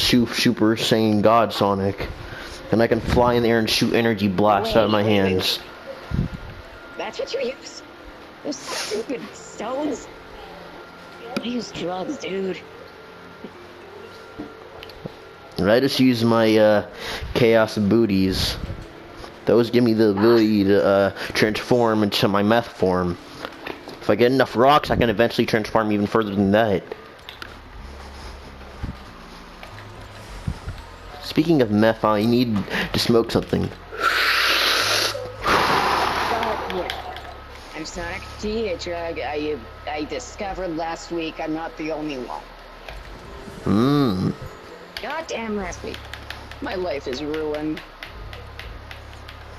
Super Saiyan God Sonic. And I can fly in the air and shoot energy blasts out of my hands. That's what you use? Those stupid stones? I use drugs, dude. I just use my chaos booties. Those give me the ability to transform into my meth form. If I get enough rocks, I can eventually transform even further than that. Speaking of meth, I need to smoke something. I'm Sonic T, a drug I discovered last week. I'm not the only one. Goddamn last week. My life is ruined.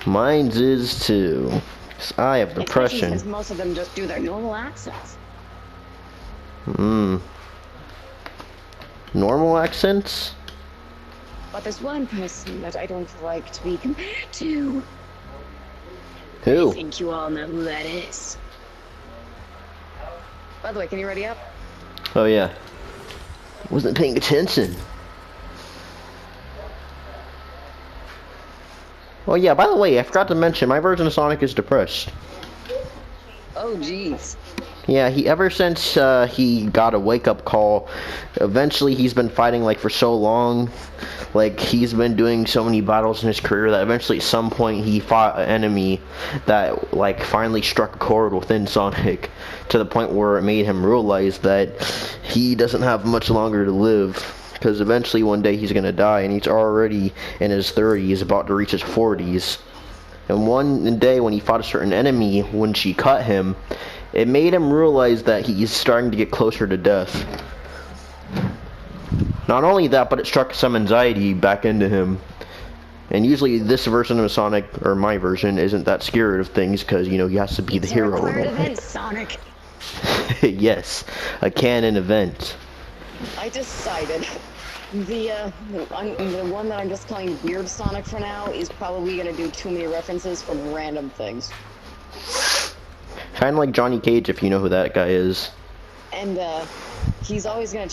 Mine's is too. I have depression. Since most of them just do their normal accents. Normal accents? But there's one person that I don't like to be compared to. Who? I think you all know who that is. By the way, can you ready up? Oh yeah. Wasn't paying attention. Oh yeah, by the way, I forgot to mention, my version of Sonic is depressed. Oh jeez. Yeah, ever since he got a wake-up call, eventually he's been fighting like for so long, like he's been doing so many battles in his career that eventually at some point he fought an enemy that like finally struck a chord within Sonic to the point where it made him realize that he doesn't have much longer to live. Because eventually one day he's gonna die, and he's already in his 30s, about to reach his 40s. And one day when he fought a certain enemy, when she cut him, it made him realize that he's starting to get closer to death. Not only that, but it struck some anxiety back into him. And usually this version of Sonic, or my version, isn't that scared of things, because, you know, he has to be the hero. Event, Sonic. Yes, a canon event. I decided the one that I'm just calling Weird Sonic for now is probably gonna do too many references from random things. Kind of like Johnny Cage, if you know who that guy is. And he's always gonna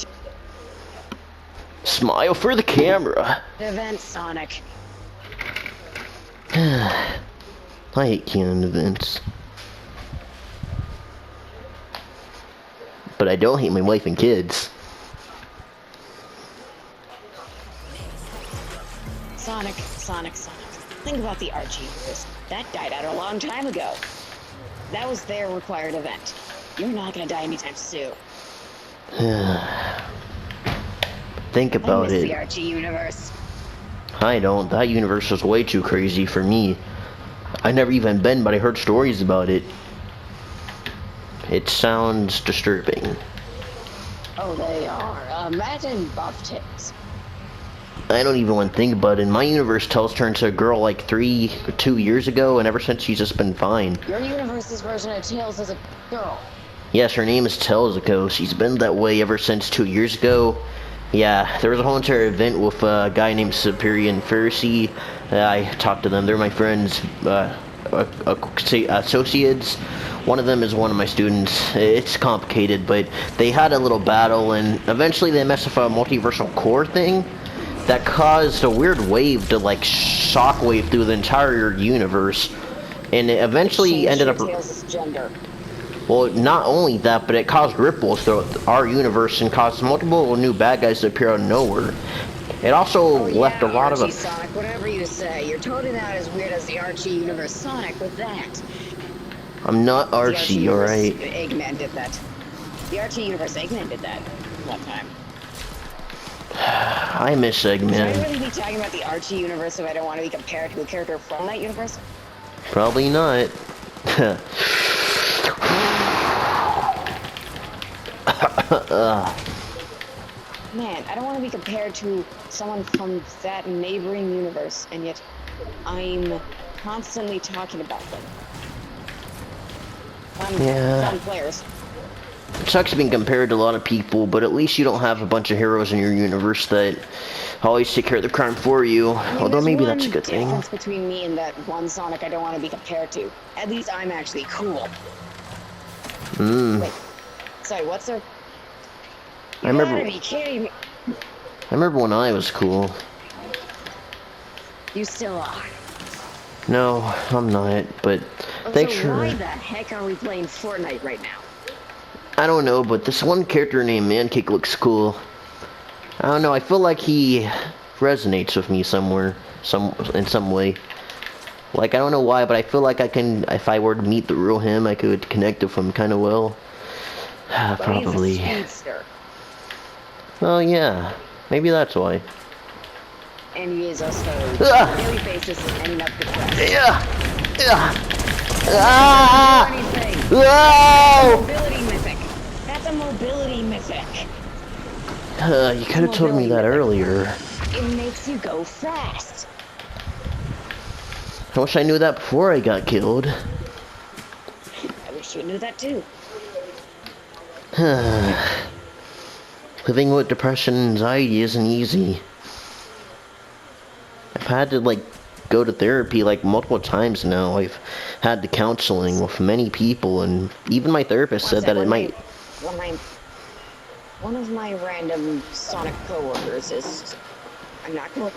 smile for the camera. Event Sonic. I hate canon events. But I don't hate my wife and kids. Sonic. Think about the Archie universe. That died out a long time ago. That was their required event. You're not gonna die anytime soon. Think about it. The Archie universe. I don't. That universe was way too crazy for me. I never even been, but I heard stories about it. It sounds disturbing. Oh, they are. Imagine buff tips. I don't even want to think about it. My universe turned to a girl like 2 years ago, and ever since she's just been fine. Your universe's version of Tails is a girl. Yes, her name is Telzico. She's been that way ever since 2 years ago. Yeah, there was a whole entire event with a guy named Superior and Pharisee. I talked to them. They're my friends, associates. One of them is one of my students. It's complicated, but they had a little battle, and eventually they messed with a multiversal core thing that caused a weird wave to like shockwave through the entire universe, and it eventually ended up. Gender. Well, not only that, but it caused ripples through our universe and caused multiple new bad guys to appear out of nowhere. It also left a lot Archie, Sonic, whatever you say, you're totally not as weird as the Archie universe Sonic with that. I'm not Archie, alright? Eggman did that. The Archie universe Eggman did that one time. I miss Eggman. Should I really be talking about the Archie universe if I don't want to be compared to a character from that universe? Probably not. Man, I don't want to be compared to someone from that neighboring universe, and yet I'm constantly talking about them. Some players. It sucks being compared to a lot of people, but at least you don't have a bunch of heroes in your universe that always take care of the crime for you. I mean, although maybe that's a good thing. There's one difference between me and that one Sonic I don't want to be compared to. At least I'm actually cool. Wait, sorry, what's there? I remember. You gotta be kidding me. I remember when I was cool. You still are. No, I'm not, but thanks So for... why the heck are we playing Fortnite right now? I don't know, but this one character named Mancake looks cool. I don't know, I feel like he resonates with me somewhere, in some way. Like, I don't know why, but I feel like I can, if I were to meet the real him, I could connect with him kind of well. Probably. But he's a speedster. Well, yeah. Maybe that's why. And he is also Ah! on a daily basis ending up depressed. Yeah! Yeah! Ah! Whoa! Mobility mythic. That's a mobility mythic. You could have told me that earlier. It makes you go fast. I wish I knew that before I got killed. I wish you knew that too. Living with depression and anxiety isn't easy. I've had to, like, go to therapy, like, multiple times now. I've had the counseling with many people, and even my therapist said that it might... One of my random Sonic coworkers is... I'm not gonna...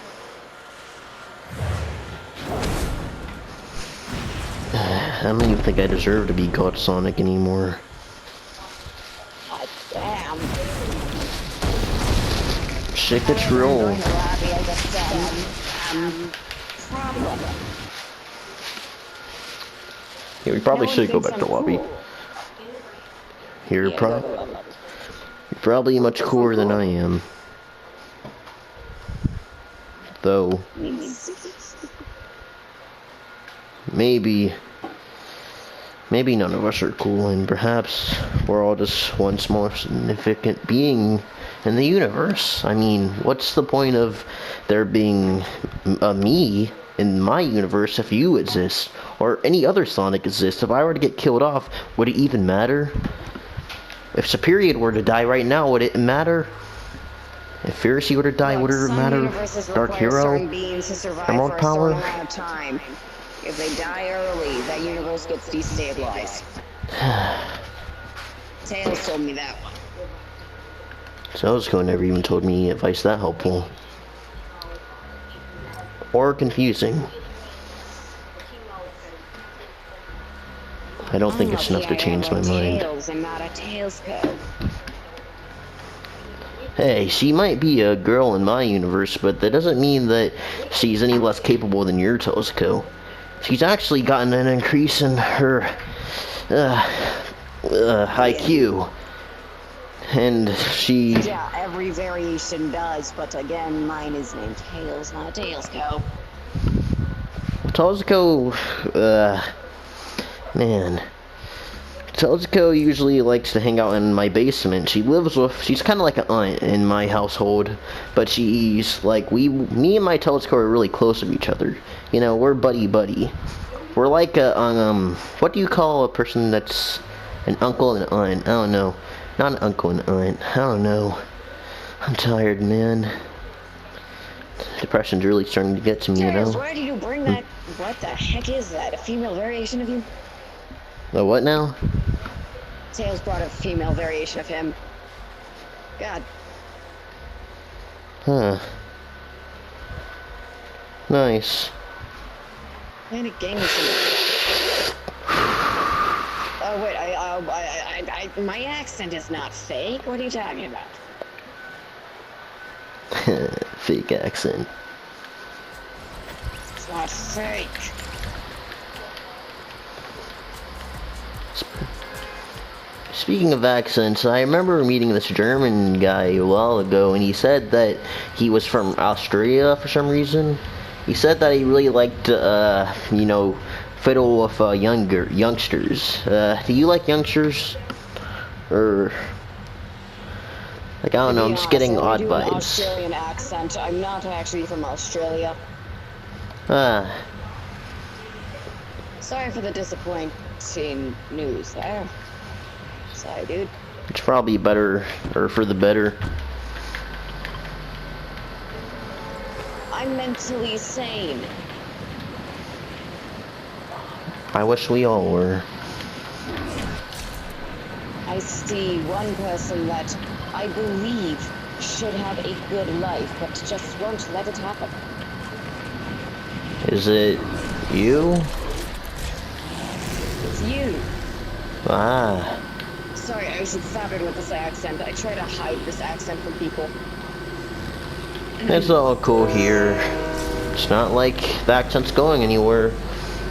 I don't even think I deserve to be called Sonic anymore. God damn. Shit gets real. Yeah, we probably should go back to lobby. You're probably much cooler than I am. Though. Maybe none of us are cool, and perhaps we're all just one small significant being in the universe. I mean, what's the point of there being a me in my universe if you exist, or any other Sonic exists? If I were to get killed off, would it even matter? If Superior were to die right now, would it matter? If Fierce were to die, would it matter? Dark Hero? Emerald Power? If they die early, that universe gets destabilized. Tails told me that one. Zelzko never even told me any advice that helpful. Or confusing. I don't think it's enough to change my mind. Tails and not a Tails code. Hey, she might be a girl in my universe, but that doesn't mean that she's any less capable than your Telesco. She's actually gotten an increase in her IQ. And she... Yeah, every variation does, but again, mine is named Tails, not a Tailsco. Telesco, man. Telesco usually likes to hang out in my basement. She's kind of like an aunt in my household, but she's like, me and my Telesco are really close to each other. You know, we're buddy-buddy. We're like what do you call a person that's an uncle and an aunt? I don't know. Not an uncle and an aunt. I don't know. I'm tired, man. Depression's really starting to get to me, you know? Where did you bring that? What the heck is that? A female variation of you? Oh, what now? Tails brought a female variation of him. God. Huh. Nice. Planet Game is Oh wait, my accent is not fake. What are you talking about? Fake accent. It's not fake. Speaking of accents, I remember meeting this German guy a while ago, and he said that he was from Australia for some reason. He said that he really liked, you know, fiddle with youngsters. Do you like youngsters? Or, like, I don't know, I'm just getting odd vibes. An Australian accent. I'm not actually from Australia. Sorry for the disappointing news there. Sorry, dude. It's probably better, or for the better. I'm mentally sane. I wish we all were. I see one person that I believe should have a good life, but just won't let it happen. Is it you? It's you. Ah. Sorry, I should stop it with this accent. I try to hide this accent from people. It's all cool here. It's not like the accent's going anywhere.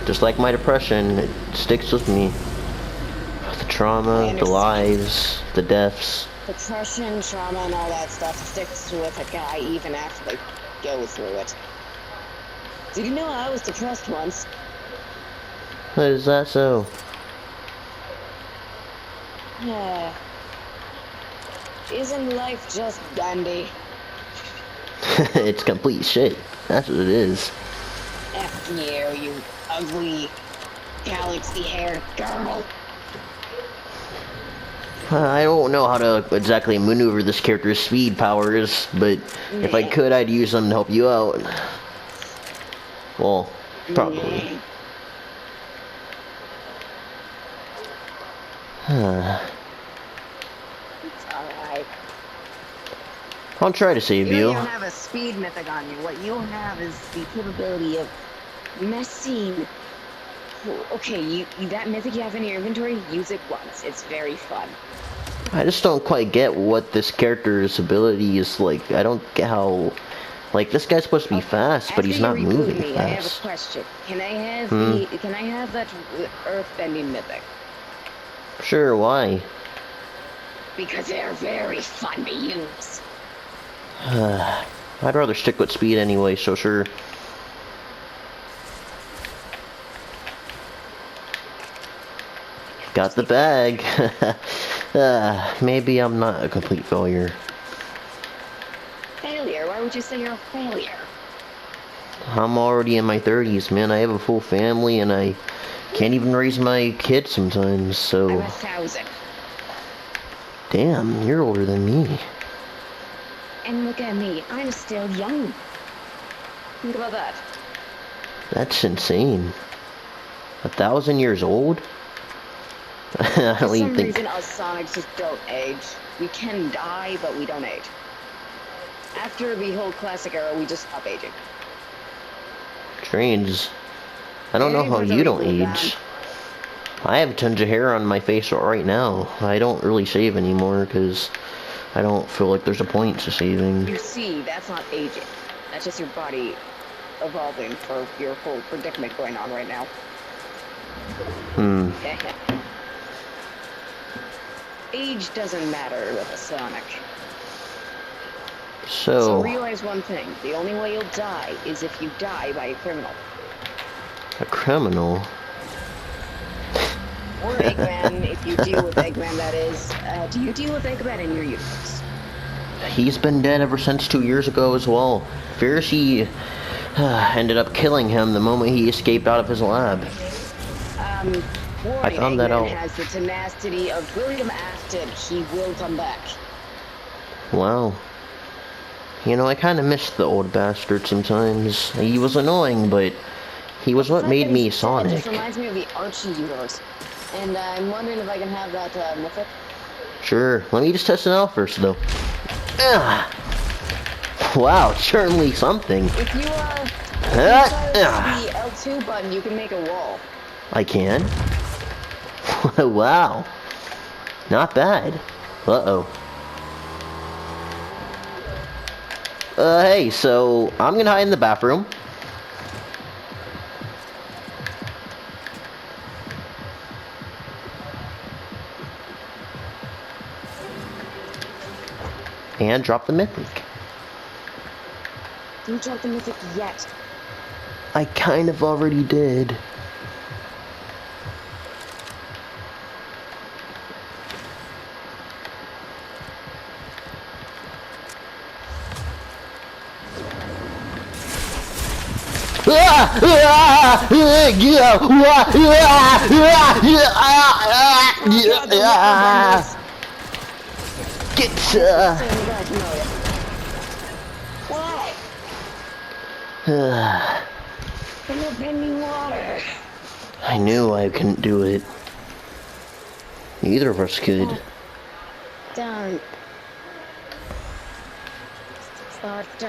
Just like my depression, it sticks with me. The trauma, the lives, the deaths. Depression, trauma, and all that stuff sticks with a guy even after they go through it. Did you know I was depressed once? Is that so? Yeah. Isn't life just dandy? It's complete shit. That's what it is. F you ugly, galaxy-haired girl. I don't know how to exactly maneuver this character's speed powers, but if I could, I'd use them to help you out. Well, probably. It's alright. I'll try to save you. You don't have a speed mythic on you. What you have is the capability of messing. Okay, that mythic you have in your inventory, use it once. It's very fun. I just don't quite get what this character's ability is like. I don't get how... Like, this guy's supposed to be fast, but he's not moving fast. I have a question. Can I have can I have that earth-bending mythic? Sure, why? Because they're very fun to use. I'd rather stick with speed anyway, so sure. Got the bag. Maybe I'm not a complete failure. Failure? Why would you say you're a failure? I'm already in my 30s, man. I have a full family, and I can't even raise my kids sometimes, so... I'm 1,000. Damn, you're older than me. And look at me. I'm still young. Think about that. That's insane. 1,000 years old? I don't even think... For some reason, us Sonics just don't age. We can die, but we don't age. After the whole classic era, we just stop aging. Strange. I don't know how you don't age. I have tons of hair on my face right now. I don't really shave anymore because I don't feel like there's a point to shaving. You see, that's not aging. That's just your body evolving for your whole predicament going on right now. Age doesn't matter with a Sonic. So realize one thing. The only way you'll die is if you die by a criminal. A criminal? Or Eggman, if you deal with Eggman, that is. Do you deal with Eggman in your universe? He's been dead ever since 2 years ago as well. Fiercy ended up killing him the moment he escaped out of his lab. I found that out. Eggman has the tenacity of William Afton. He will come back. Wow. You know, I kind of miss the old bastard sometimes. He was annoying, but he was what made me Sonic. It just reminds me of the Archie universe. And I'm wondering if I can have that mythic. Sure. Let me just test it out first, though. Wow, certainly something. If you press the L2 button, you can make a wall. I can? Wow. Not bad. Uh-oh. Hey, so I'm gonna hide in the bathroom. And drop the mythic. Don't drop the mythic yet. I kind of already did. Get Why? In the bending water. I knew I couldn't do it. Neither of us could. Don't. But